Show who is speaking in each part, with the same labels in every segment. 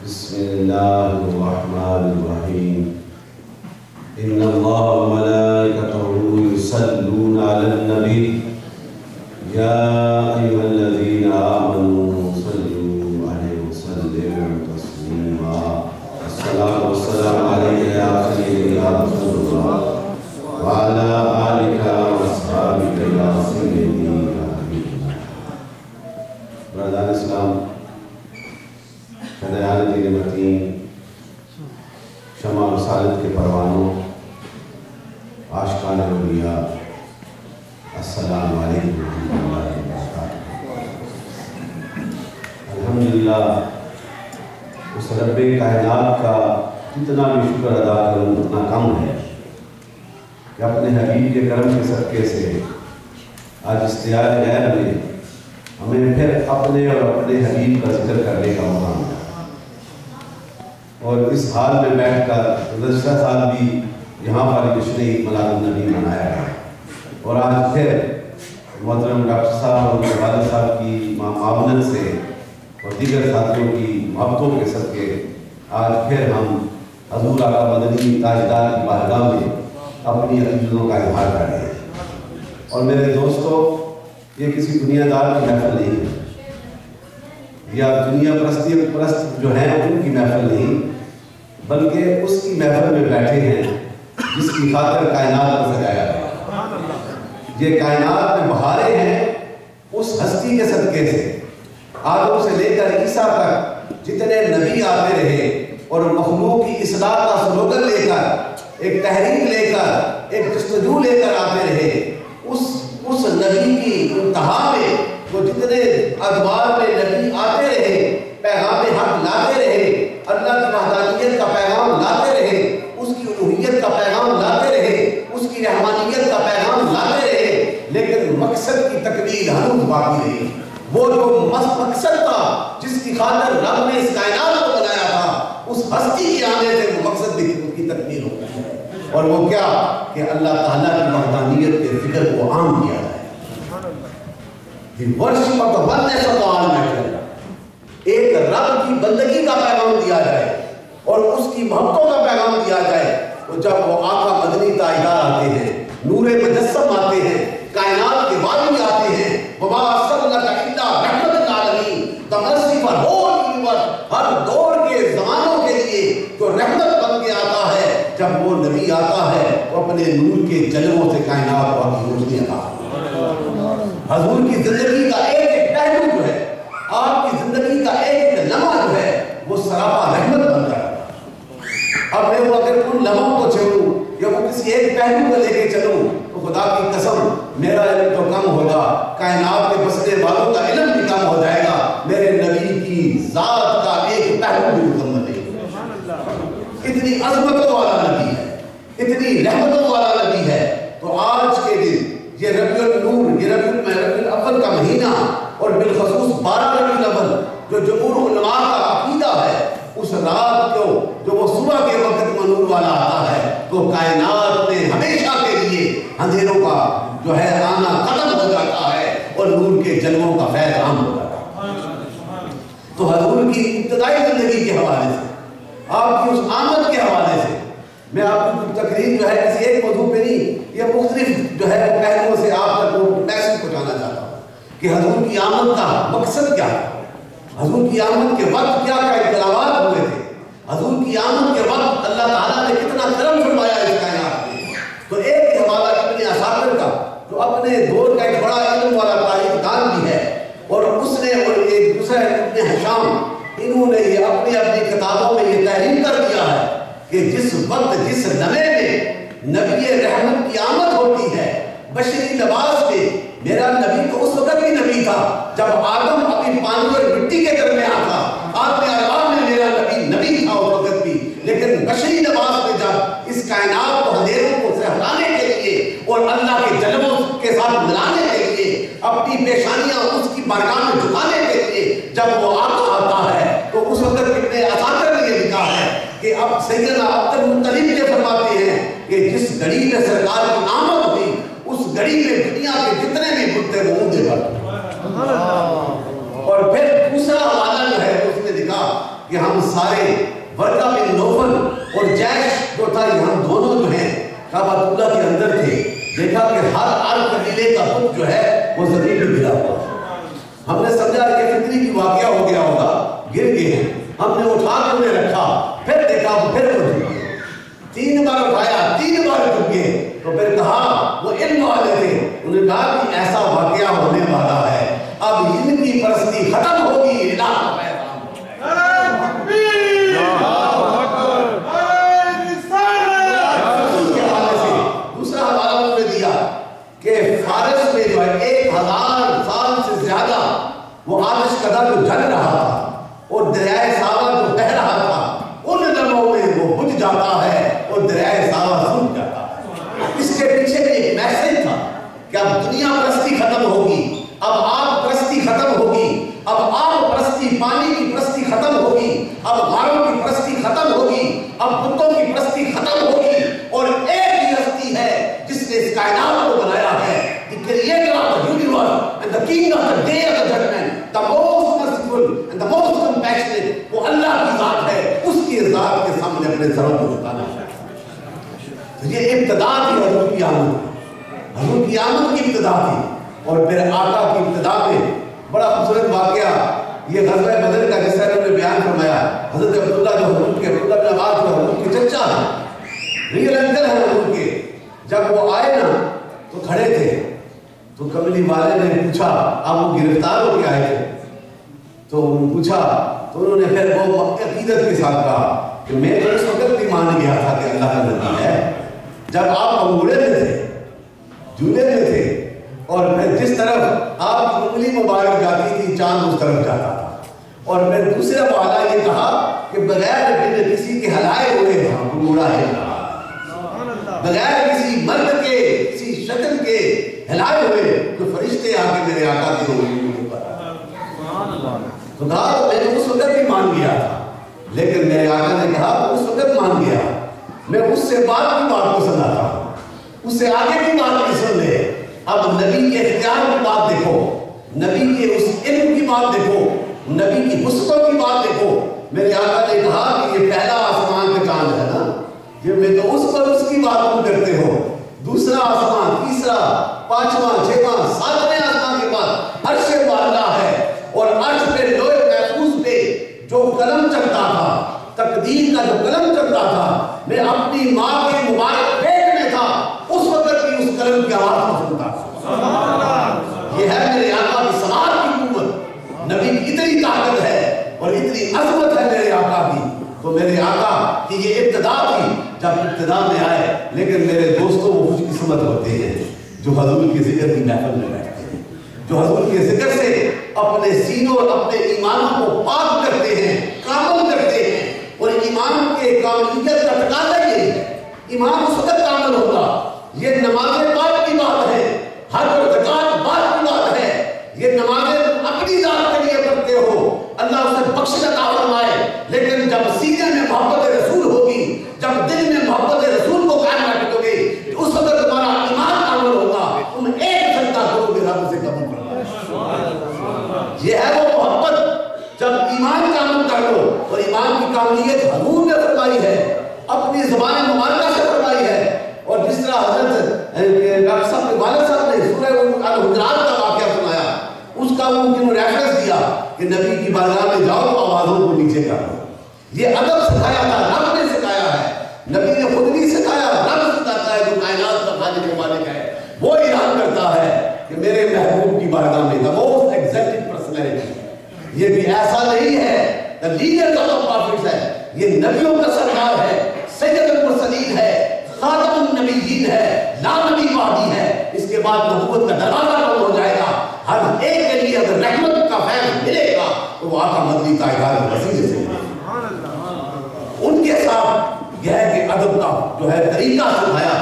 Speaker 1: بسم اللہ الرحمن الرحیم ان اللہ وملائکتہ یصلون علی النبی یا ایھا الذین آمنوا صلوا علیہ وسلموا تسلیما الصلاۃ والسلام علیک یا سیدی یا رسول اللہ وعلی آلک واصحابک یا سیدی یا حبیب اللہ۔ برادران اسلام، شہدایان دین متین، شمع رسالت کے پروانوں، عاشقان اولیاء، السلام علیکم ورحمۃ اللہ وبرکاتہ۔ الحمدللہ اس رب کائنات کا جتنا بھی شکر ادا کروں اتنا کم ہے کہ اپنے حبیب کے کرم کے صدقے سے آج اشتیاق غیر میں ہمیں پھر اپنے اور اپنے حبیب کا ذکر کرنے کا موقع ملا، اور اس حال میں بیٹھ کر گزشتہ سال بھی یہاں پر جشن عید میلاد النبی منایا گیا، اور آج پھر محترم ڈاکٹر صاحب اور والد صاحب کی معاونت سے اور دیگر ساتھیوں کی محبتوں کے صدقے آج پھر ہم حضور آقا مدنی تاجدار کی بارگاہ میں اپنی عقیدتوں کا اظہار کر رہے ہیں۔ اور میرے دوستو، یہ کسی دنیا دار کی محفل نہیں ہے یا دنیا پرست جو ہیں ان کی محفل نہیں، بلکہ اس کی محفل میں بیٹھے ہیں جس کی خاطر کائنات کو سجایا گیا۔ یہ کائنات میں بہاریں ہیں اس ہستی کے صدقے سے۔ آدم سے لے کر عیسیٰ تک جتنے نبی آتے رہے اور مخلوق کی اصلاح کا سلوگن لے کر، ایک تحریک لے کر، ایک جستجو لے کر آتے رہے، اس نبی کی انتہا میں وہ جتنے ادوار میں نبی آتے رہے، پیغام حق لاتے رہے، اللہ کی وحدانیت کا پیغام لاتے رہے، اس کی الوہیت کا پیغام لاتے رہے، اس کی رحمانیت کا پیغام لاتے رہے، لیکن مقصد کی تکمیل ہنوز باقی رہی۔ وہ جو مقصد تھا جس کی خاطر رب نے اس کائنات کو بنایا تھا، اس ہستی کے آنے سے وہ مقصد بھی کی تکمیل ہو گئی ہے، اور وہ کیا کہ اللہ تعالیٰ کی وحدانیت کے فکر کو عام کیا جائے۔ The worship of the oneness of the Almighty، ایک رب کی بندگی کا پیغام دیا جائے اور اس کی محبتوں کا پیغام دیا جائے۔ اور جب وہ آقا مدنی تاجدار آتے ہیں، نور مجسم آتے ہیں، کائنات کے والی آتے ہیں، وَمَا أَرْسَلْنَاكَ إِلَّا رَحْمَةً لِّلْعَالَمِينَ، the mercy for whole universe، ہر دور کے زمانوں کے لیے جو رحمت بن کے آتا ہے، جب وہ نبی آتا ہے وہ اپنے نور کے جلووں سے کائنات کو کی روشنی عطا کرتا ہے۔ حضور کی زندگی کا ایک ایک پہلو جو ہے، آپ کی زندگی کا ایک ایک لمحہ جو ہے، وہ سراپا رحمت بن جاتا ہے۔ اب میں وہ اگر ان لمحوں کو چھوڑوں یا وہ کسی ایک پہلو کو لے کے چلوں تو خدا کی قسم میرا علم تو کم ہوگا، کائنات کے بسنے والوں کا علم بھی کم ہو جائے گا، میرے نبی کی ذات کا ایک پہلو بھی مکمل نہیں ہوگا۔ اتنی عظمتوں والا نبی ہے، اتنی رحمتوں والا نبی ہے۔ تو آج کے دن یہ ربیع النور، یہ ربیع الاول کا مہینہ، اور بالخصوص 12 ربیع الاول جو جمہور علماء کا عقیدہ ہے، اس رات کو جو وہ صبح کے وقت منور والا آتا ہے تو کائنات میں ہمیشہ کے لیے اندھیروں کا جو ہے آنا ختم ہو جاتا ہے اور نور کے جلووں کا فیض عام ہو جاتا ہے۔ تو حضور کی ابتدائی زندگی کے حوالے سے، آپ کی اس آمد کے حوالے سے میں آپ کی تقریر جو ہے کسی ایک موضوع پہ نہیں، یہ مختلف جو ہے پہلوؤں سے آپ تک وہ میسج پہنچانا چاہتا ہوں کہ حضور کی آمد کا مقصد کیا ہے، حضور کی آمد کے وقت کیا کیا انقلابات ہوئے تھے، حضور کی آمد کے وقت اللہ تعالیٰ نے کتنا کرم فرمایا اس کائنات میں۔ تو ایک حوالہ ابن عساکر کا جو اپنے دور کا ایک بڑا علم والا تاریخ دان بھی ہے، اور اس نے اور ایک دوسرا ابن ہشام، انہوں نے یہ اپنی اپنی کتابوں میں یہ تحریر کر دیا ہے کہ جس وقت جس لمحے میں نبی رحمت کی آمد ہوتی ہے بشری لباس میں، میرا نبی تو اس وقت بھی نبی تھا جب آدم اپنی پانی اور مٹی کے درمیان تھا، آدم ارواح میں میرا نبی تھا اس وقت بھی، لیکن بشری لباس میں جب اس کائنات کو اندھیروں کو سے ہٹانے کے لیے اور اللہ کے جلووں کے ساتھ ملانے کے لیے، اپنی پیشانیاں اس کی بارگاہ میں جھکانے کے لیے جب وہ آتا ہے تو اس وقت ابن عساکر نے یہ لکھا ہے کہ اب سیدنا عبد المطلب یہ فرماتے ہیں کہ جس گھڑی میں سرکار کی آمد ہوئی اس گھڑی میں دنیا کے جتنے بھی بت تھے وہ اونچے پر، اور پھر دوسرا حوالہ جو ہے اس نے لکھا کہ ہم سارے ورقہ بن نوفل اور جیش جو تھا یہ ہم دونوں جو ہیں کعبۃ اللہ کے اندر تھے، دیکھا کہ ہر قبیلے کا بت جو ہے وہ زمین پہ گرا ہوا، ہم نے سمجھا کہ فطری کی واقعہ ہو گیا ہوگا، گر گئے ہیں، ہم نے اٹھا کے انہیں رکھا، پھر دیکھا پھر وہ جھک گئے، 3 بار اٹھایا 3 بار جھک گئے، تو پھر کہا وہ علم والے تھے، انہوں نے کہا کہ ایسا واقعہ ہونے والا ہے، اب ان کی پرستی ختم ہوگی، الہ کا پیغام دوسرا حوالہ انہوں نے دیا کہ فارس میں جو ہے 1000 سال سے زیادہ وہ آتش کدہ جو جل رہا تھا اور دریائے ساوا جو بہ رہا تھا، ان لمحوں میں وہ بجھ جاتا ہے اور دریائے ساوا سوکھ جاتا ہے۔ اس کے پیچھے ایک میسج تھا کہ اب دنیا پرستی ختم ہوگی، اب آگ پرستی ختم ہوگی، اب آگ پرستی، پانی کی پرستی ختم ہوگی، اب غاروں کی پرستی ختم ہوگی، اب بتوں کی پرستی ختم ہوگی، اور ایک ہی ہستی ہے جس نے اس کائنات کو بنایا ہے، the creator of the universe and the king of the day of the judgment, the most merciful and the most compassionate، وہ اللہ کی ذات ہے، اس کی ذات کے سامنے اپنے سروں کو جھکانا ہے۔ تو یہ ابتدا تھی حضور کی آمد، حضور کی آمد کی ابتدا تھی، اور پھر آقا کی ابتدا میں بڑا خوبصورت واقعہ یہ غزوہ بدر کا، جس طرح انہوں نے بیان فرمایا، حضرت عبداللہ جو حضور کے عبداللہ بن عباس جو حضور کے چچا ہیں، ریئل انکل ہیں حضور کے، جب وہ آئے نا تو کھڑے تھے، تو کملی والے نے پوچھا، آپ وہ گرفتار ہو کے آئے تھے، تو پوچھا، تو انہوں نے پھر وہ عقیدت کے ساتھ کہا کہ میں تو اس وقت بھی مان گیا تھا کہ اللہ کا نبی ہے، جب آپ انگوڑے میں تھے، جھولے میں تھے، اور پھر جس طرف آپ کی انگلی مبارک جاتی تھی چاند اس طرف جاتا تھا، اور پھر دوسرا والا یہ کہا کہ بغیر کسی کے ہلائے ہوئے انگوڑا ہے، بغیر کسی مرد کے، کسی شکل کے ہلائے ہوئے کوئی فرشتے آ کے میرے آقا کی انگلی پر، تو کہا تو میں نے اس وقت بھی مان گیا تھا، لیکن میرے آقا نے کہا اس وقت مان گیا، میں اس سے بعد کی بات کو سناتا ہوں، اس سے آگے کی بات نہیں سن لے، اب نبی کے اختیار کی بات دیکھو، نبی کے اس علم کی بات دیکھو، نبی کی وسعتوں کی بات دیکھو۔ میرے آقا نے کہا کہ یہ پہلا آسمان کا چاند ہے نا، یہ میں تو اس پر اس کی بات تم کرتے ہو، دوسرا آسمان، تیسرا، پانچواں، چھواں، ساتویں آسمان کے بعد عرش معلیٰ ہے، اور عرش پہ لوح محفوظ پہ جو قلم چلتا تھا، تقدیر کا جو قلم چلتا تھا، میں اپنی ماں کے مبارک پیٹ میں تھا اس وقت بھی اس قلم کی آواز کو سنتا تھا۔ یہ ہے میرے آقا کی سماعت کی قوت، نبی کی اتنی طاقت ہے اور اتنی عظمت ہے میرے آقا کی۔ تو میرے آقا کی یہ ابتدا تھی جب ابتدا میں آئے، لیکن میرے دوستوں وہ خوش قسمت ہوتے ہیں جو حضور کے ذکر کی محفل میں بیٹھتے ہیں، جو حضور کے ذکر سے اپنے سینوں اور اپنے ایمانوں کو پاک کرتے ہیں، کامل کرتے ہیں، اور ایمان کے کاملیت کا تقاضا یہ ہے، ایمان اس وقت کامل ہوگا، یہ نماز پاک کی بات ہے، حج اور زکات بات کی بات ہے، یہ نمازیں تم اپنی ذات کے لیے پڑھتے ہو، اللہ اسے بخشش عطا فرمائے، لیکن جب سینے میں محبت رسول ہوگی، جب دل میں محبت رسول کو قائم رکھو گے، اس وقت تمہارا ایمان کامل ہوگا، تم ایک سجدہ کرو گے رب سے قبول کرنا۔ یہ ہے وہ محبت جب ایمان کامل کر لو، اور ایمان کی کاملیت حضور نے فرمائی ہے، اپنی زبان مبارکہ سے فرمائی ہے، اور جس طرح حضرت ڈاکٹر صاحب کے والد صاحب نے سورہ الحجرات کا واقعہ سنایا، اس کا وہ انہوں نے ریفرنس دیا کہ نبی کی بارگاہ میں جاؤ تو آوازوں کو نیچے کر دو۔ یہ ادب سکھایا تھا، رب نے سکھایا ہے، نبی نے خود نہیں سکھایا، رب سکھاتا ہے جو کائنات کا خالق و مالک ہے، وہ اعلان کرتا ہے کہ میرے محبوب کی بارگاہ میں the most exalted personality، یہ بھی ایسا نہیں ہے the leader of the prophets ہے، یہ نبیوں کا سردار ہے، سید المرسلین ہے، خاتم النبیین ہے، لا نبی وحدی ہے، اس کے بعد نبوت کا دروازہ بند ہو جائے گا، ہر ایک کے لیے اگر رحمت کا فیض ملے گا تو وہ آقا مدنی تائیدار وسیلے سے ملے گا۔ ان کے ساتھ یہ ہے کہ ادب کا جو ہے طریقہ سکھایا،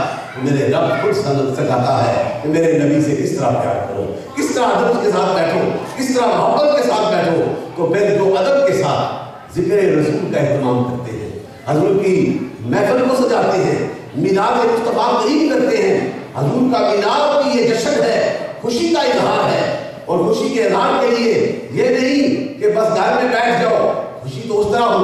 Speaker 1: میرے رب خود سکھاتا ہے کہ میرے نبی سے کس طرح پیار کرو، کس طرح ادب کے ساتھ بیٹھو، کس طرح محبت کے ساتھ بیٹھو، تو پھر جو ادب کے ساتھ ذکر رسول کا اہتمام کرتے ہیں، حضور کی محفل کو سجاتے ہیں، میلاد مصطفیٰ قریب کرتے ہیں، حضور کا میلاد کی یہ جشن ہے، خوشی کا اظہار ہے، اور خوشی کے اظہار کے لیے یہ نہیں کہ بس گھر میں بیٹھ جاؤ، خوشی تو اس طرح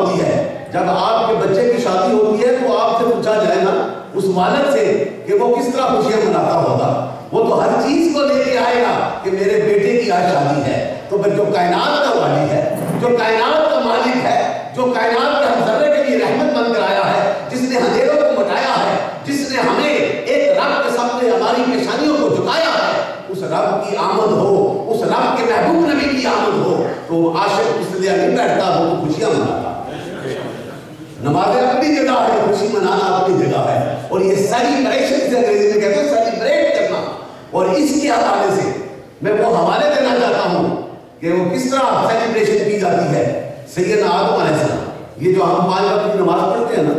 Speaker 1: جب آپ کے بچے کی شادی ہوتی ہے تو آپ سے پوچھا جائے نا اس والد سے کہ وہ کس طرح خوشیاں مناتا ہوگا، وہ تو ہر چیز کو لے کے آئے گا کہ میرے بیٹے کی آج شادی ہے۔ تو پھر جو کائنات کا والی ہے، جو کائنات کا مالک ہے، جو کائنات کے ہم ذرے کے لیے رحمت بن کر آیا ہے، جس نے اندھیروں کو مٹایا ہے، جس نے ہمیں ایک رب کے سامنے ہماری پیشانیوں کو جھکایا ہے، اس رب کی آمد ہو، اس رب کے محبوب نبی کی آمد ہو تو عاشق اس لیے نہیں بیٹھتا، وہ تو خوشیاں مناتا۔ نمازیں اپنی جگہ ہے، خوشی منانا اپنی جگہ ہے، اور یہ سیلیبریشن سے انگریزی میں کہتے ہیں سیلیبریٹ کرنا۔ اور اس کے حوالے سے میں وہ حوالے دینا چاہتا ہوں کہ وہ کس طرح سیلیبریشن کی جاتی ہے۔ سیدنا آدم علیہ السلام، یہ جو ہم 5 وقت کی نماز پڑھتے ہیں نا،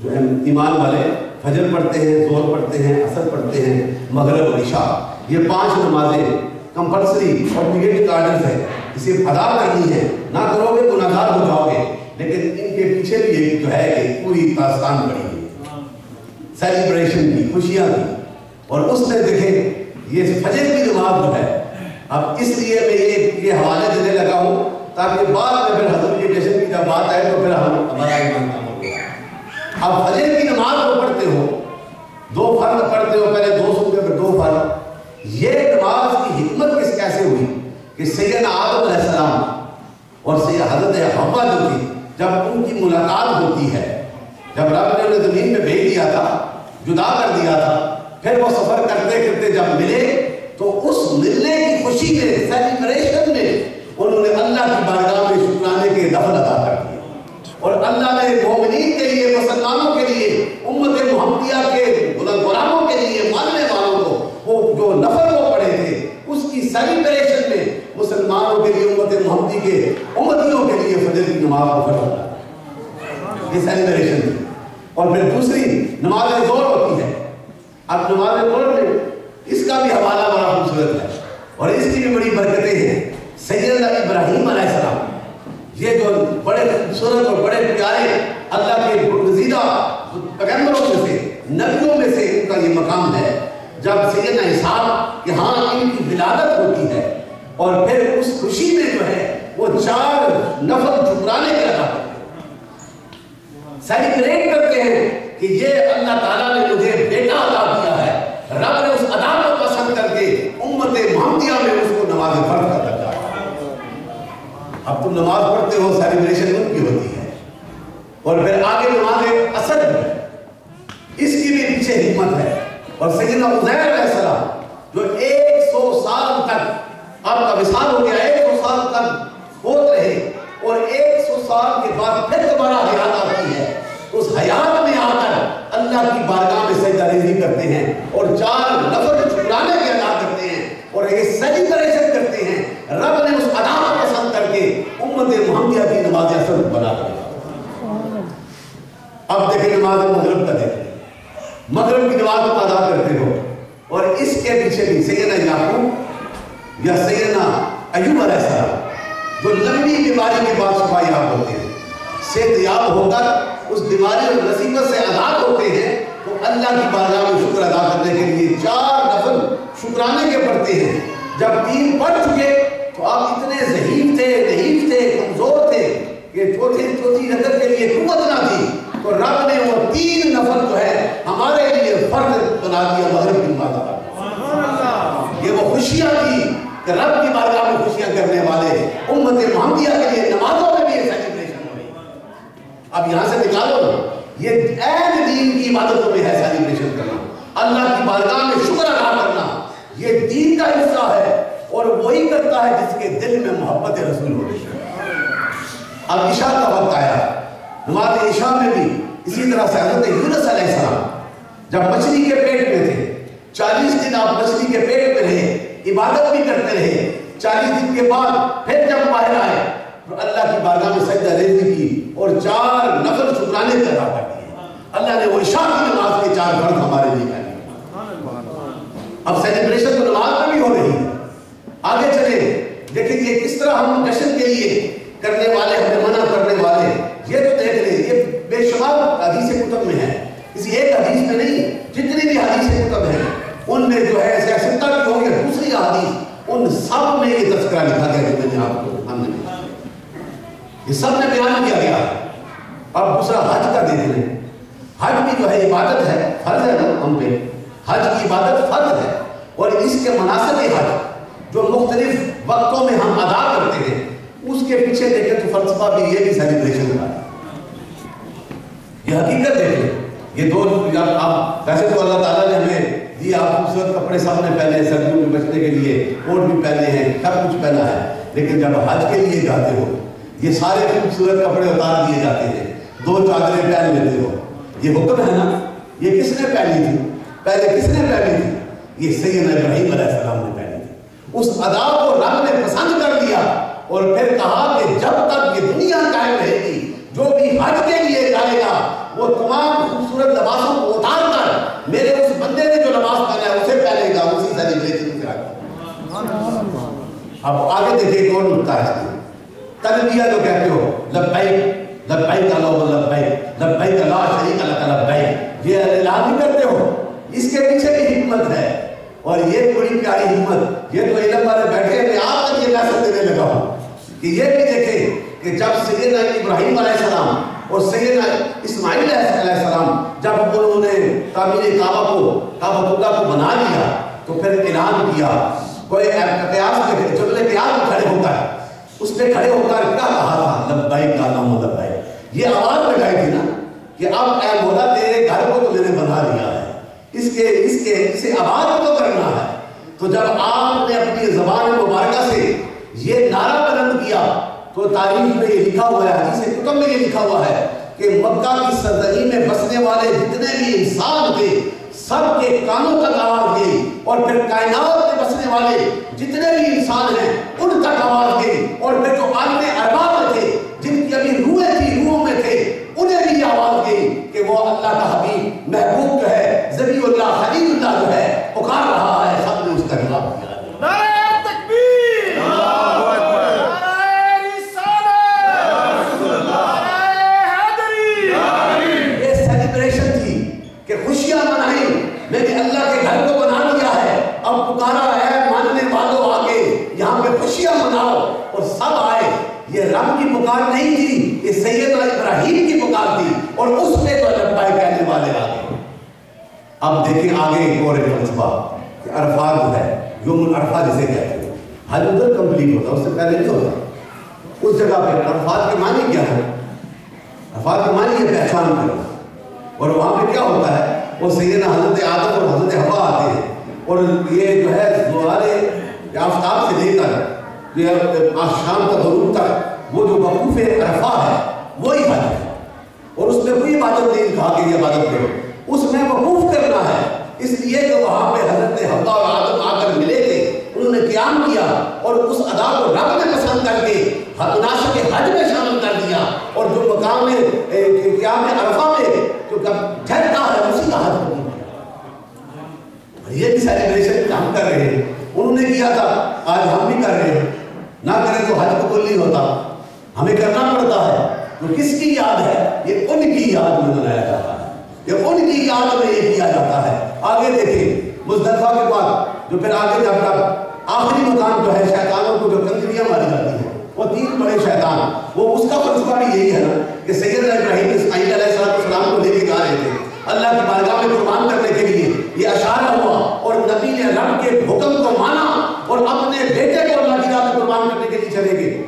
Speaker 1: جو ایمان والے فجر پڑھتے ہیں، ظہر پڑھتے ہیں، عصر پڑھتے ہیں، مغرب اور عشاء، یہ 5 نمازیں کمپلسری اوبلیگیٹری آرڈرز ہے، اسے ادا کرنی ہے، نہ کرو گے گناہ گار ہو جاؤ گے۔ لیکن ان کے پیچھے بھی ایک جو ہے کہ پوری داستان پڑی ہے سیلیبریشن کی، خوشیاں کی، اور اس میں دیکھیں یہ فجر کی نماز جو ہے، اب اس لیے میں یہ حوالے دینے لگا ہوں تاکہ بعد میں پھر ہسپیٹیشن کی جب بات آئے تو پھر ہمارا ایمان کام ہو گیا۔ اب فجر کی نماز کو پڑھتے ہو، 2 فرض پڑھتے ہو، پہلے 2 سنتے پھر 2 فرض۔ یہ نماز کی حکمت کیسے ہوئی کہ سیدنا آدم علیہ السلام اور حضرت حوا جو تھی، جب ان کی ملاقات ہوتی ہے، جب رب نے انہیں زمین میں بھیج دیا تھا، جدا کر دیا تھا، پھر وہ سفر کرتے کرتے جب ملے تو اس ملنے کی خوشی میں، سیلیبریشن میں انہوں نے اللہ کی بارگاہ میں شکرانے کے نفل ادا کر دیے، اور اللہ نے مومنین کے لیے، مسلمانوں کے لیے، امت محمدیہ کے غلاموں کے لیے، ماننے والوں کو وہ جو نفل وہ پڑھے تھے اس کی سیلیبریشن میں مسلمانوں کے لیے، امت محمدی کے امتیوں کے لیے فجر کی نماز کو فرض کیا، یہ سیلیبریشن تھی۔ اور پھر دوسری نماز ظہر ہوتی ہے۔ اب نماز ظہر میں اس کا بھی حوالہ بڑا خوبصورت ہے اور اس کی بھی بڑی برکتیں ہیں۔ سیدنا ابراہیم علیہ السلام، یہ جو بڑے خوبصورت اور بڑے پیارے اللہ کے گزیدہ پیغمبروں میں سے، نبیوں میں سے ان کا یہ مقام ہے، جب سیدنا اسحاق کہ ہاں ان کی ولادت ہوتی ہے اور پھر اس خوشی میں جو ہے وہ 4 نفل شکرانے کے ادا کرتے ہیں، سیلیبریٹ کرتے ہیں کہ یہ اللہ تعالیٰ نے مجھے بیٹا عطا کیا ہے۔ رب نے اس ادا کو پسند کر کے امت محمدیہ میں اس کو نماز فرض کا درجہ دیا۔ اب تم نماز پڑھتے ہو، سیلیبریشن ان کی ہوتی ہے، اور پھر آگے نماز عصر ہے، اس کی بھی پیچھے حکمت ہے۔ اور سیدنا عزیر علیہ السلام جو 100 سال تک آپ کا وصال ہو گیا، 100 سال تک ہوت رہے، اور 100 سال کے بعد پھر دوبارہ حیات آتی ہے، اس حیات میں آ کر اللہ کی بارگاہ میں سجدہ ریزی کرتے ہیں اور 4 نفل شکرانے کے ادا کرتے ہیں اور یہ سیلیبریشن کرتے ہیں۔ رب نے اس ادا کو پسند کر کے امت محمدیہ کی نماز عصر بنا کر دیا۔ اب دیکھیں نماز مغرب کا دیکھیں، مغرب کی نماز کو ادا کرتے ہو، اور اس کے پیچھے بھی سیدنا یعقوب یا سیدنا ایوب علیہ السلام جو لمبی بیماری کے بعد شفا یاب ہوتے ہیں، صحت یاب ہو کر اس بیماری اور مصیبت سے آزاد ہوتے ہیں، تو اللہ کی بارگاہ میں شکر ادا کرنے کے لیے 4 نفل شکرانے کے پڑھتے ہیں۔ جب 3 پڑھ چکے تو آپ اتنے ضعیف تھے، نحیف تھے، کمزور تھے کہ چوتھی رکعت کے لیے قوت نہ تھی، تو رب نے وہ 3 نفل جو ہے ہمارے لیے فرض بنا دیا مغرب کی نماز کا۔ یہ وہ خوشیاں تھی کہ رب کی بارگاہ میں خوشیاں کرنے والے امت محمدیہ کے لیے نمازوں میں بھی یہ سیلیبریشن ہوئی۔ اب یہاں سے نکالو، یہ عین دین کی عبادتوں میں ہے سیلیبریشن کرنا، اللہ کی بارگاہ میں شکر ادا کرنا، یہ دین کا حصہ ہے، اور وہی کرتا ہے جس کے دل میں محبت رسول ہو رہی ہے۔ اب عشاء کا وقت آیا، نماز عشاء میں بھی اسی طرح سے حضرت یونس علیہ السلام جب مچھلی کے پیٹ میں تھے، 40 دن آپ مچھلی کے پیٹ میں رہے، عبادت بھی کرتے رہے، 40 دن کے بعد پھر جب باہر آئے تو اللہ کی بارگاہ میں سجدہ ریزی کی اور 4 نفل شکرانے ادا کر دیے۔ اللہ نے وہ عشاء کی نماز کے 4 فرض ہمارے لیے کر دیے۔ اب سیلیبریشن تو نماز میں بھی ہو رہی ہے۔ آگے چلے دیکھیں یہ کس طرح ہم جشن کے لیے کرنے والے، ہمیں منع کرنے والے، یہ تو دیکھ لیں، یہ بے شمار حدیث کتب میں ہے، کسی ایک حدیث میں نہیں، جتنی بھی حدیث کتب ہیں ان میں جو ہے سیاستہ کی ہوں یا دوسری حدیث، ان سب میں یہ تذکرہ لکھا گیا جو میں نے آپ کو یہ سب میں بیان کیا گیا اب دوسرا حج کا دیکھ لیں. حج بھی جو ہے عبادت ہے, فرض ہے نا ہم پہ, حج کی عبادت فرض ہے, اور اس کے مناسب حج جو مختلف وقتوں میں ہم ادا کرتے ہیں, اس کے پیچھے دیکھیں تو فلسفہ بھی یہ بھی سیلیبریشن کا ہے. یہ حقیقت دیکھیں, یہ دو آپ ویسے تو اللہ تعالیٰ نے ہمیں دیا, خوبصورت کپڑے سب نے پہنے, سردیوں میں بچنے کے لیے کوٹ بھی پہنے ہیں, سب کچھ پہنا ہے, لیکن جب حج کے لیے جاتے ہو یہ سارے خوبصورت کپڑے اتار دیے جاتے ہیں, 2 چادریں پہن لیتے ہو. یہ حکم ہے نا, یہ کس نے پہنی تھی؟ پہلے کس نے پہنی تھی؟ یہ سیدنا ابراہیم علیہ السلام نے پہنی تھی. اس ادا کو رب نے پسند کر لیا اور پھر کہا کہ جب تک یہ دنیا قائم رہے گی, جو بھی حج کے لیے جائے گا وہ تمام خوبصورت لباسوں کو اتار کر میرے اس بندے نے جو لباس پہنا ہے اسے پہنے گا, اسی سیلیبریشن کرا گا. اب آگے دیکھیں کون نکتہ ہے تلبیہ جو کہتے ہو, لبیک لبیک اللہم لبیک لبیک لا شریک لک لبیک, یہ اعلان کرتے ہو. اس کے پیچھے بھی حکمت ہے, اور یہ بڑی پیاری حکمت, یہ تو علم والے بیٹھے ہیں, میں آپ تک یہ لیسن دینے لگا ہوں کہ یہ بھی دیکھیں کہ جب سیدنا ابراہیم علیہ السلام اور سیدنا اسماعیل علیہ السلام جب انہوں نے تعمیر کعبہ اللہ کو بنا لیا تو پھر اعلان کیا, کوئی قیاس جبل قیاس میں کھڑے ہوتا ہے, اس نے کھڑے ہو کر کیا کہا تھا؟ لبیک اللہم لبیک. یہ آواز لگائی تھی نا کہ اب اے مولا تیرے گھر کو تو میں نے بنا لیا ہے, اسے آباد تو کرنا ہے. تو جب آپ نے اپنی زبان مبارکہ سے یہ نعرہ بلند کیا تو تاریخ میں یہ لکھا ہوا ہے, حدیث کتب میں یہ لکھا ہوا ہے کہ مکہ کی سرزمین میں بسنے والے جتنے بھی انسان تھے سب کے کانوں تک آواز گئی, اور پھر کائنات میں بسنے والے جتنے بھی انسان ہیں ان تک آواز گئی, اور پھر جو عالم ارباب میں تھے جن کی ابھی روحیں تھی روحوں میں تھے انہیں بھی آواز گئی کہ وہ اللہ کا حبیب محبوب جو ہے ذبی اللہ خلیل اللہ جو ہے پکار رہا ہے. سب نے اس کا جواب دیا. خوشیاں منائیں, میں نے اللہ کے گھر کو بنا لیا ہے, اب پکارا ہے ماننے والوں آگے یہاں پہ خوشیاں مناؤ, اور سب آئے. یہ رب کی پکار نہیں تھی, یہ سیدنا ابراہیم کی پکار تھی, اور اس پہ تو لبیک کہنے والے آگے. اب دیکھیں آگے ایک اور فلسفہ کہ عرفات جو ہے, یوم العرفہ جسے کہتے ہیں, حج ادھر کمپلیٹ ہوتا, اس سے پہلے نہیں ہوتا. اس جگہ پہ عرفات کے معنی کیا ہے؟ عرفات کے معنی یہ پہچان کرنا, اور وہاں پہ کیا ہوتا ہے, وہ سیدنا حضرت آدم اور حضرت حوا آتے ہیں, اور یہ جو ہے زوال آفتاب سے لے کر شام کا غروب تک وہ جو وقوف عرفہ ہے وہی حج ہے, اور اس میں کوئی عبادت نہیں کہا کہ یہ عبادت کرو, اس میں وقوف کرنا ہے. اس لیے کہ وہاں پہ حضرت حوا اور آدم آ کر ملے تھے, انہوں نے قیام کیا, اور اس ادا کو رب نے پسند کر کے مناسک حج میں شامل کر دیا, اور جو مقام قیام عرفہ میں جو ٹھہرتا ہے اسی کا حج ہوگی. یہ بھی سیلیبریشن ہم کر رہے ہیں, انہوں نے کیا تھا آج ہم بھی کر رہے ہیں, نہ کریں تو حج قبول نہیں ہوتا, ہمیں کرنا پڑتا ہے. تو کس کی یاد ہے؟ یہ ان کی یاد میں منایا جاتا ہے, یہ ان کی یاد میں یہ کیا جاتا ہے. آگے دیکھیں مزدلفہ کے بعد جو پھر آگے جب تک آخری مقام جو ہے شیطانوں کو جو کنکریاں ماری جاتی ہیں, وہ 3 بڑے شیطان, وہ اس کا فلسفہ بھی یہی ہے نا کہ سیدنا ابراہیم اسماعیل علیہ السلام کو لے کے جا رہے تھے اللہ کی بارگاہ میں قربان کرنے کے لیے. یہ اشارہ ہوا, اور نبی نے رب کے حکم کو مانا اور اپنے بیٹے کو اللہ کی راہ میں قربان کرنے کے لیے چلے گئے.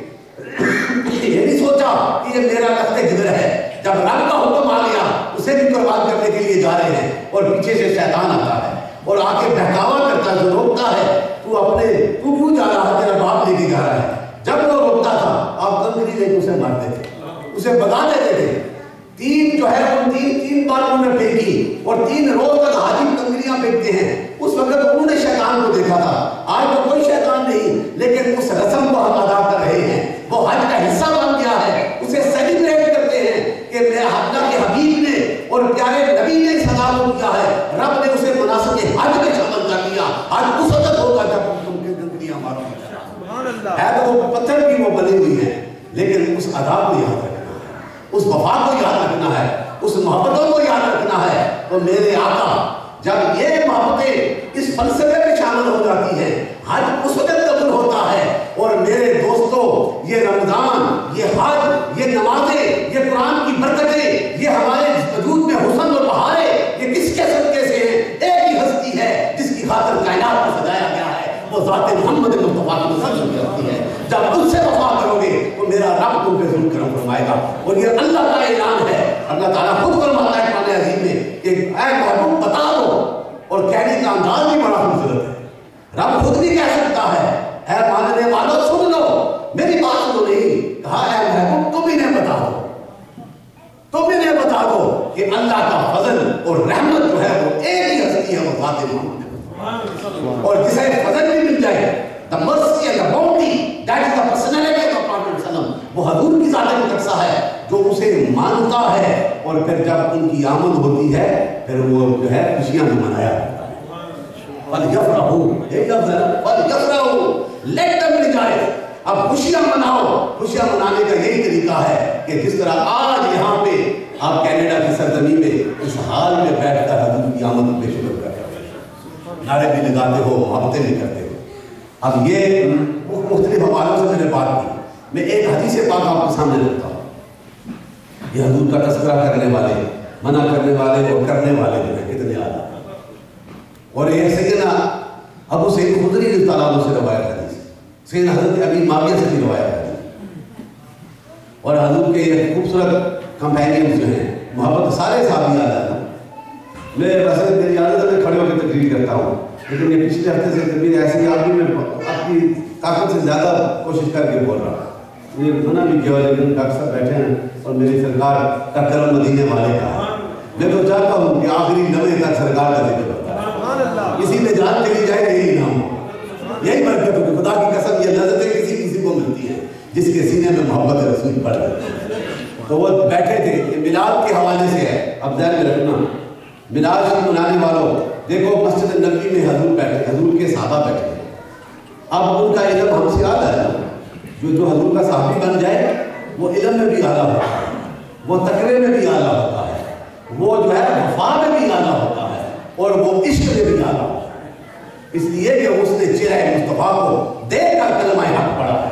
Speaker 1: یہ نہیں سوچا کہ یہ میرا لخت جگر ہے, جب رب کا حکم آ گیا اسے بھی قربان کرنے کے لیے جا رہے ہیں, اور پیچھے سے شیطان آتا ہے اور آ کے بہکاوا کرتا ہے, جو روکتا ہے تو کیوں جا رہا ہے, تیرا باپ لے کے جا رہا ہے. جب وہ روکتا تھا آپ کنکری لے کے اسے مارتے تھے, اسے بگا دیتے تھے. 3 جو ہے ان 3 بار انہوں نے پھینکی, اور 3 روز تک حاجی کنکریاں پھینکتے ہیں. اس وقت انہوں نے شیطان کو دیکھا تھا, آج تو کوئی شیطان نہیں, لیکن اس رسم کو ہم ادا کر رہے ہیں, وہ حج کا حصہ بن گیا ہے, اسے سیلیبریٹ کرتے ہیں کہ میرے اللہ کے حبیب نے اور پیارے نبی نے صدا کو کیا ہے, رب نے اسے مناسب حج میں شامل کر لیا. آج اس وقت ہوگا جب تم کے کنکریاں مارو ہے, تو وہ پتھر کی وہ بنی ہوئی ہے, لیکن اس ادا کو یاد رکھنا ہے, اس وفا کو یاد رکھنا ہے, اس محبتوں کو یاد رکھنا ہے. تو میرے آقا جب یہ محبتیں اس فلسفے میں شامل ہو جاتی ہیں, حج اس وقت قبول ہوتا ہے. اور میرے دوستو, یہ رمضان, یہ حج, یہ نمازیں, یہ قرآن کی برکتیں جب اس سے وفا کروگے تو میرا رب تم پہ ضرور کرم فرمائے گا. اور یہ اللہ کا اعلان ہے. اللہ تعالیٰ خود فرماتا ہے قرآن عظیم میں کہ اے محبوب بتا دو, اور کہنے کا انداز بھی بڑا خوبصورت ہے. رب خود بھی کہہ سکتا ہے اے ماننے والوں سن لو, میری بات سنو نہیں, کہا اے محبوب تم انہیں بتا دو, تم انہیں بتا دو کہ اللہ کا فضل اور رحمت جو ہے وہ ایک ہی ہستی ہے, وہ ذات محمد. اور جسے فضل بھی مل جائے, the mercy and the bounty, that is the personality of the Prophet صلی اللہ علیہ وسلم, وہ حضور کی ذات مقدسہ ہے جو اسے مانتا ہے. اور پھر جب ان کی آمد ہوتی ہے پھر وہ جو ہے خوشیاں بھی منایا کرتا ہے. فَلْيَفْرَحُوا, ایک لفظ ہے نا, فَلْيَفْرَحُوا, let them rejoice. اب خوشیاں مناؤ. خوشیاں منانے کا یہی طریقہ ہے کہ جس طرح آج یہاں پہ آپ کینیڈا کی سرزمین میں اس حال میں بیٹھ کر حضور کی آمد پہ شکر کرتے ہو, نعرے بھی لگاتے ہو, محبتیں بھی کرتے ہو. اب یہ مختلف حوالوں سے میں نے بات کی. میں ایک حدیث پاک آپ کے سامنے رکھتا ہوں. یہ حضور کا تذکرہ کرنے والے, منع کرنے والے اور کرنے والے جو ہیں کتنے اعلیٰ. اور یہ سیدنا ابو سعید خدری رضی اللہ عنہ سے روایت حدیث, سیدنا حضرت ابی معاویہ سے بھی روایت حدیث. اور حضور کے یہ خوبصورت کمپینینز جو ہیں, محبت سارے صحابی اعلیٰ ہیں. میں ویسے میری عادت ہے میں کھڑے ہو کے تقریر کرتا ہوں, لیکن یہ پچھلے ہفتے سے تقریر ایسی آپ بھی میں آپ کی طاقت سے زیادہ کوشش کر کے بول رہا ہوں. یہ منع بھی کیا, لیکن ڈاکٹر صاحب بیٹھے ہیں اور میری سرکار کا کرم مدینے والے کا ہے. میں تو چاہتا ہوں کہ آخری لمحے تک سرکار کا ذکر ہوتا ہے, کسی میں جان چلی جائے یہی نام ہو, یہی برکت ہوگی. خدا کی قسم یہ لذتیں کسی کو ملتی ہیں جس کے سینے میں محبت رسول پڑ جاتی ہے. تو وہ بیٹھے تھے, یہ میلاد کے حوالے سے ہے, اب ذہن میں رکھنا. میلاد شریف منانے والوں دیکھو مسجد نبوی میں حضور بیٹھے, حضور کے صحابہ بیٹھے ہیں. اب ان کا علم ہم سے اعلیٰ ہے. جو حضور کا صحابی بن جائے وہ علم میں بھی اعلیٰ ہوتا ہے, وہ تقوی میں بھی اعلیٰ ہوتا ہے, وہ جو ہے وفا میں بھی اعلیٰ ہوتا ہے, اور وہ عشق میں بھی اعلیٰ ہوتا ہے. اس لیے کہ اس نے چہرہ مصطفیٰ کو دیکھ کر کلمہ حق پڑھا ہے,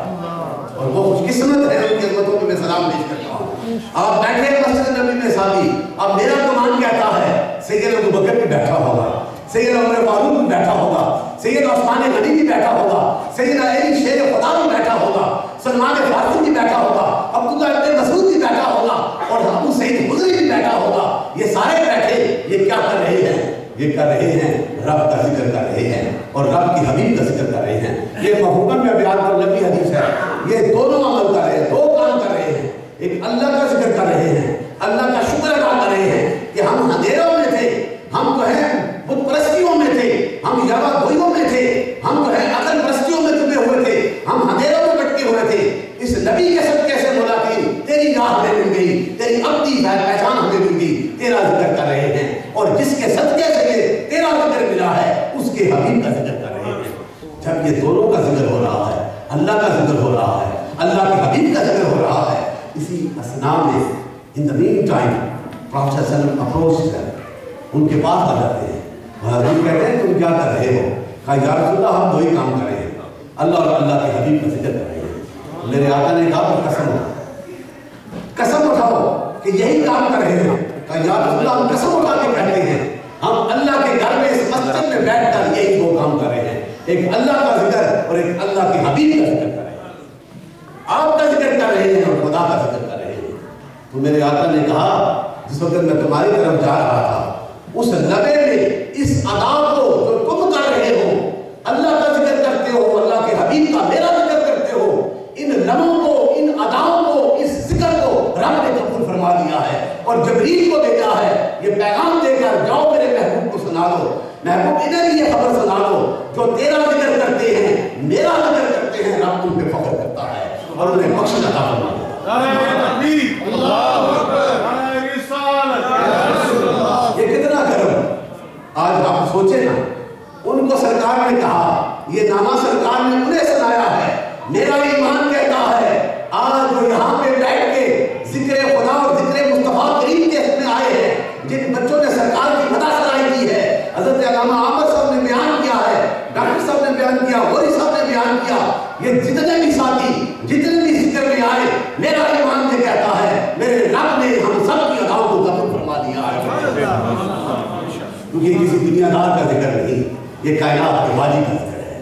Speaker 1: اور وہ خوش قسمت ہے. ان کی عظمتوں میں سلام پیش کرتا ہوں. آپ بیٹھے مسجد نبوی میں صحابی, اب میرا گمان کہتا ہے سیدنا ابو بکر بھی بیٹھا ہوگا, سیدنا عمر فاروق بھی بیٹھا ہوگا, سیدنا عثمان غنی بھی بیٹھا ہوگا, سیدنا علی شیر خدا بھی بیٹھا ہوگا, سلمان فارسی بھی بیٹھا ہوگا, عبداللہ ابن مسعود بھی بیٹھا ہوگا, اور ابو سعید خدری بھی بیٹھا ہوگا. یہ سارے بیٹھے, یہ کیا کر رہے ہیں؟ یہ کر رہے ہیں رب کا ذکر کر رہے ہیں, اور رب کی حبیب کا ذکر کر رہے ہیں. یہ مفہوم میں بیان پر لمبی حدیث ہے. یہ دونوں عمل کر رہے ہیں, دو کام کر رہے ہیں. ایک اللہ کا ذکر کر رہے ہیں, اللہ کا شکر ادا کر رہے ہیں کہ ہم اندھیروں میں تھے, ہم جو ہے بت پرستیوں میں تھے, ہم یاوا گوئیوں میں تھے, ہم جو ہے عقل پرستیوں میں ڈوبے ہوئے تھے, ہم اندھیروں میں بٹکے ہوئے تھے. اس نبی کے صدقے سے ملاقات تیری راہ ہمیں مل گئی, تیری اپنی پہچان ہمیں مل گئی, تیرا ذکر کر رہے ہیں. اور جس کے صدقے سے یہ تیرا ذکر ملا ہے اس کے حبیب کا ذکر کر رہے ہیں. جب یہ دونوں کا ذکر ہو رہا ہے, اللہ کا ذکر ہو رہا ہے, اللہ کے حبیب کا ذکر ہو رہا ہے, اسی اسنا میں in the meantime Prophet صلی اللہ علیہ وسلم اپروچ ہے, ان کے پاس آ جاتے ہیں. حضور کہتے ہیں تم کیا کر رہے ہو؟ کہا یا رسول اللہ ہم وہی کام کر رہے ہیں, اللہ اور اللہ کے حبیب کا ذکر کر رہے ہیں. میرے آقا نے کہا قسم اٹھاؤ کہ یہی کام کر رہے ہیں. کہا یا رسول اللہ ہم قسم اٹھا کے کہتے ہیں ہم اللہ کے گھر میں اس مسجد میں بیٹھ کر یہی دو کام کر رہے ہیں, ایک اللہ کا ذکر اور ایک اللہ کے حبیب کا ذکر کر رہے ہیں. آپ کا ذکر کر رہے ہیں اور خدا کا ذکر کر رہے ہیں. تو میرے آقا نے کہا جس وقت میں تمہاری طرف جا رہا تھا اس لبے میں اس ادا کو جو تم کر رہے ہو, اللہ کا ذکر کرتے ہو, اللہ کے حبیب کا میرا ذکر کرتے ہو, ان لمحوں کو, ان اداؤں کو, اس ذکر کو رب نے قبول فرما دیا ہے اور جبریل کو بھیجا ہے یہ پیغام دے کر جاؤ میرے محبوب کو سنا دو. محبوب انہیں بھی یہ خبر سنا دو جو تیرا ذکر کرتے ہیں, میرا ذکر کرتے ہیں, رب ان پہ فخر کرتا ہے اور انہیں بخشش عطا فرما دیتا ہے. یہ کتنا کرم. آج آپ سوچیں نا, ان کو سرکار نے کہا, یہ نامہ سرکار نے انہیں سنایا ہے. میرا ایمان کہتا ہے آج جو یہاں پہ بیٹھ کے ذکر خدا اور ذکر مصطفیٰ کریم کے اس میں آئے ہیں, جن بچوں نے سرکار کی مدح سرائی کی ہے, حضرت علامہ عامر صاحب نے بیان کیا ہے, ڈاکٹر صاحب نے بیان کیا, غوری صاحب نے بیان کیا, یہ جتنے بھی ساتھی جتنے بھی ذکر میں آئے, میرا ایمان یہ کہتا ہے میرے رب نے ہم سب کی اداؤں کو قبول فرما دیا ہے. کیونکہ کسی دنیا دار کا ذکر نہیں, یہ کائنات کے والی کا ذکر ہے.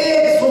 Speaker 1: 100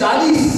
Speaker 1: 40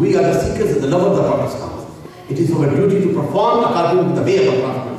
Speaker 1: We are the seekers and the lovers of the Prophet's coming. It is our duty to perform according to the way of the Prophet.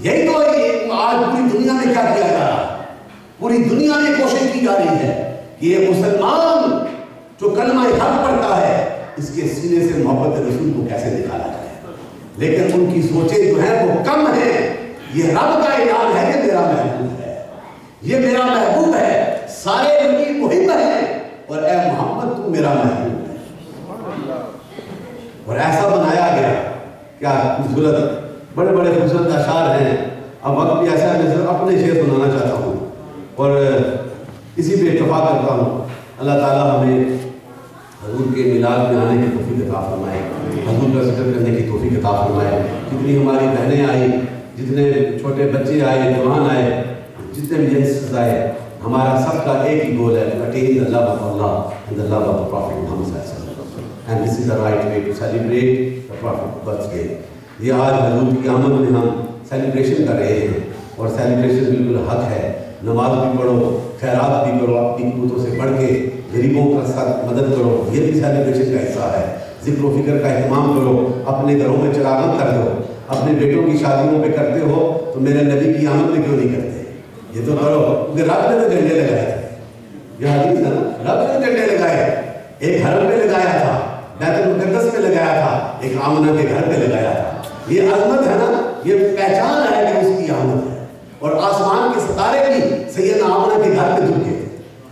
Speaker 2: یہی تو آج پوری دنیا میں کیا کیا جا رہا ہے؟ پوری دنیا میں کوشش کی جا رہی ہے کہ یہ مسلمان جو کلمہ حق پڑھتا ہے اس کے سینے سے محبت رسول کو کیسے نکالا جائے، لیکن ان کی سوچیں جو ہیں وہ کم ہیں۔ یہ رب کا اعلان ہے کہ میرا محبوب ہے، یہ میرا محبوب ہے، سارے نبی محب ہیں اور اے محمد تو میرا محبوب ہے۔ اور ایسا بنایا گیا، کیا خوبصورت، بڑے بڑے خوبصورت اشعار ہیں۔ اب وقت بھی ایسا ہے میں صرف اپنے شعر سنانا چاہتا ہوں اور اسی پہ اتفاق کرتا ہوں۔ اللہ تعالیٰ ہمیں حضور کے میلاد میں آنے کی توفیق عطا فرمائے، حضور کا ذکر کرنے کی توفیق عطا فرمائے۔ جتنی ہماری بہنیں آئی، جتنے چھوٹے بچے آئے، جوان آئے، جتنے بھی ینگسٹرز آئے، ہمارا سب کا ایک ہی گول ہے، attain the love of Allah and the love of the Prophet Muhammad صلی اللہ علیہ وسلم. And this is the right way to celebrate the Prophet's birthday. یہ آج حضور کی آمد میں ہم سیلیبریشن کر رہے ہیں اور سیلیبریشن بالکل حق ہے۔ نماز بھی پڑھو، خیرات بھی کرو، اپنی قوتوں سے بڑھ کے غریبوں کا ساتھ مدد کرو، یہ بھی سیلیبریشن کا حصہ ہے۔ ذکر و فکر کا اہتمام کرو، اپنے گھروں میں چراغاں کر دو، اپنے بیٹوں کی شادیوں پہ کرتے ہو تو میرے نبی کی آمد میں کیوں نہیں کرتے؟ یہ تو کرو، کیونکہ رب نے تو جھنڈے لگائے تھے، یہ حدیث ہے نا، رب نے جھنڈے لگائے، ایک حرم پہ لگایا تھا، بیت المقدس پہ لگایا تھا، ایک آمنہ کے گھر پہ لگایا تھا۔ یہ عظمت ہے نا، یہ پہچان ہے کہ اس کی آمد ہے، اور آسمان کے ستارے بھی سیدنا آمنہ کے گھر پہ جھکے تھے،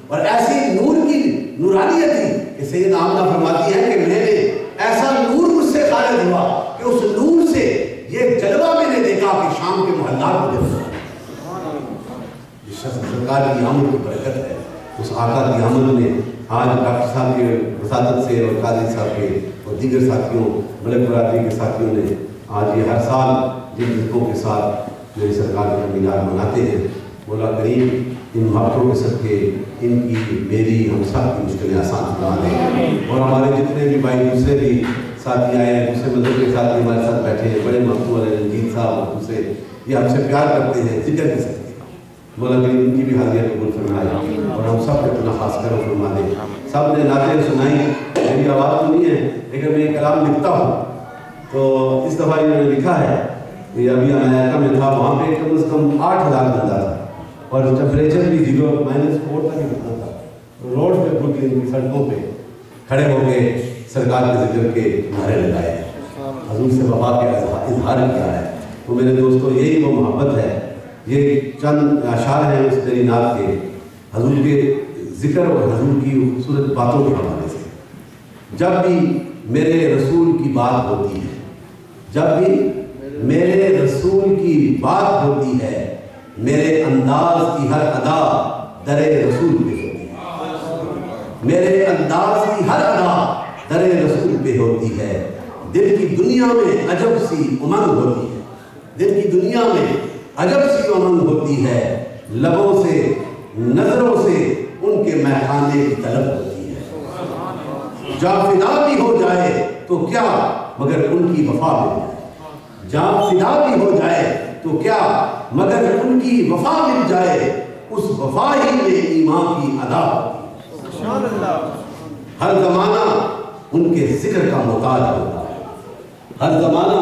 Speaker 2: اور ایسی نور کی نورانیت تھی کہ سیدنا آمنہ فرماتی ہے کہ میں نے ایسا نور مجھ سے خارج ہوا کہ اس نور سے یہ جلوہ میں نے دیکھا کہ شام کے محلات میں دیکھا۔ جس سرکار کی آمد کی برکت ہے، اس آقا کی آمد میں آج ڈاکٹر صاحب کے وساطت سے اور قاضی صاحب کے اور دیگر ساتھیوں، ملک برادری کے ساتھیوں نے آج یہ ہر سال جن ذکروں کے ساتھ میری سرکار کا میلاد مناتے ہیں، مولا کریم ان محبتوں کے صدقے ان کی، میری، ہم سب کی مشکلیں آسان بنا دیں، اور ہمارے جتنے بھی بھائی دوسرے بھی ساتھی آئے ہیں، دوسرے مذہب کے ساتھی ہمارے ساتھ بیٹھے ہیں، بڑے مقبول ہیں، رنجیت صاحب اور دوسرے، یہ ہم سے پیار کرتے ہیں ذکر کے صدقے، مولا کریم ان کی بھی حاضریاں قبول فرمائے اور ہم سب پہ اپنا خاص کرم فرما دیں۔ سب نے نعتیں سنائی، میری آواز تو نہیں ہے لیکن میں یہ کلام لکھتا ہوں تو اس دفعہ یہ میں نے لکھا ہے، یہ ابھی امریکہ میں تھا، وہاں پہ کم از کم 8,000 بندہ تھا اور ٹیمپریچر بھی 0-4 تک ہی رکھنا تھا، روڈ پہ بروکلن کی سڑکوں پہ کھڑے ہو کے سرکار کے ذکر کے نعرے لگائے، حضور سے وفا کے اظہار کیا ہے۔ تو میرے دوستو یہی وہ محبت ہے۔ یہ چند اشعار ہیں اس میری نعت کے، حضور کے ذکر اور حضور کی خوبصورت باتوں کے حوالے سے۔ جب بھی میرے رسول کی بات ہوتی ہے، جب بھی میرے رسول کی بات ہوتی ہے، میرے انداز کی ہر ادا در رسول پہ ہوتی ہے، میرے انداز کی ہر ادا در رسول پہ ہوتی ہے۔ دل کی دنیا میں عجب سی امنگ ہوتی ہے، دل کی دنیا میں عجب سی امنگ ہوتی ہے، لبوں سے نظروں سے ان کے مہخانے کی طلب ہوتی ہے۔ جاں فدا بھی ہو جائے تو کیا مگر ان کی وفا مل جائے، جاں فدا بھی ہو جائے تو کیا مگر ان کی وفا مل جائے، اس وفا ہی میں ایمان کی ادا ہوتی ہے۔ ہر زمانہ ان کے ذکر کا محتاج ہوتا ہے، ہر زمانہ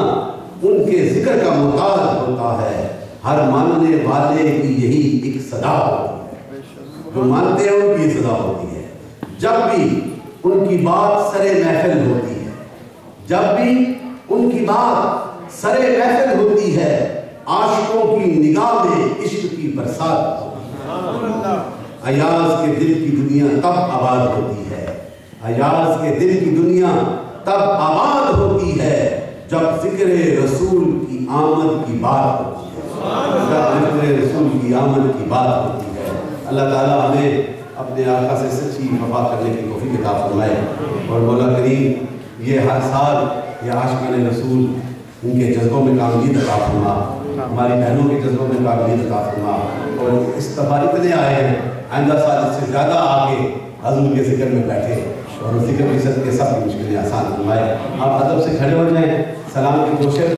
Speaker 2: ان کے ذکر کا محتاج ہوتا ہے، ہر ماننے والے کی یہی ایک صدا ہوتی ہے، جو مانتے ہیں ان کی صدا ہوتی ہے۔ جب بھی ان کی بات سرے محفل ہوتی ہے، جب بھی ان کی بات سرے محفل ہوتی ہے، عاشقوں کی نگاہ میں عشق کی برسات ہوتی ہے۔ ایاز کے دل کی دنیا تب آباد ہوتی ہے، ایاز کے دل کی دنیا تب آباد ہوتی ہے جب ذکر رسول کی آمد کی بات ہوتی ہے، جب ذکر رسول کی آمد کی بات ہوتی ہے۔ اللہ تعالیٰ ہمیں اپنے آقا سے سچی وفا کرنے کی توفیق عطا فرمائے، اور مولا کریم یہ ہر سال یہ عاشقان رسول ان کے جذبوں میں کامید عطا فرما، ہماری بہنوں کے جذبوں میں کامید عطا فرما، اور اس دفعہ اتنے آئے ہیں، آئندہ سال اس سے زیادہ آگے حضور کے ذکر میں بیٹھے اور ذکر کے صدقے سب کی مشکلیں آسان فرمائے۔ آپ ادب سے کھڑے ہو جائیں، سلام کی کوشش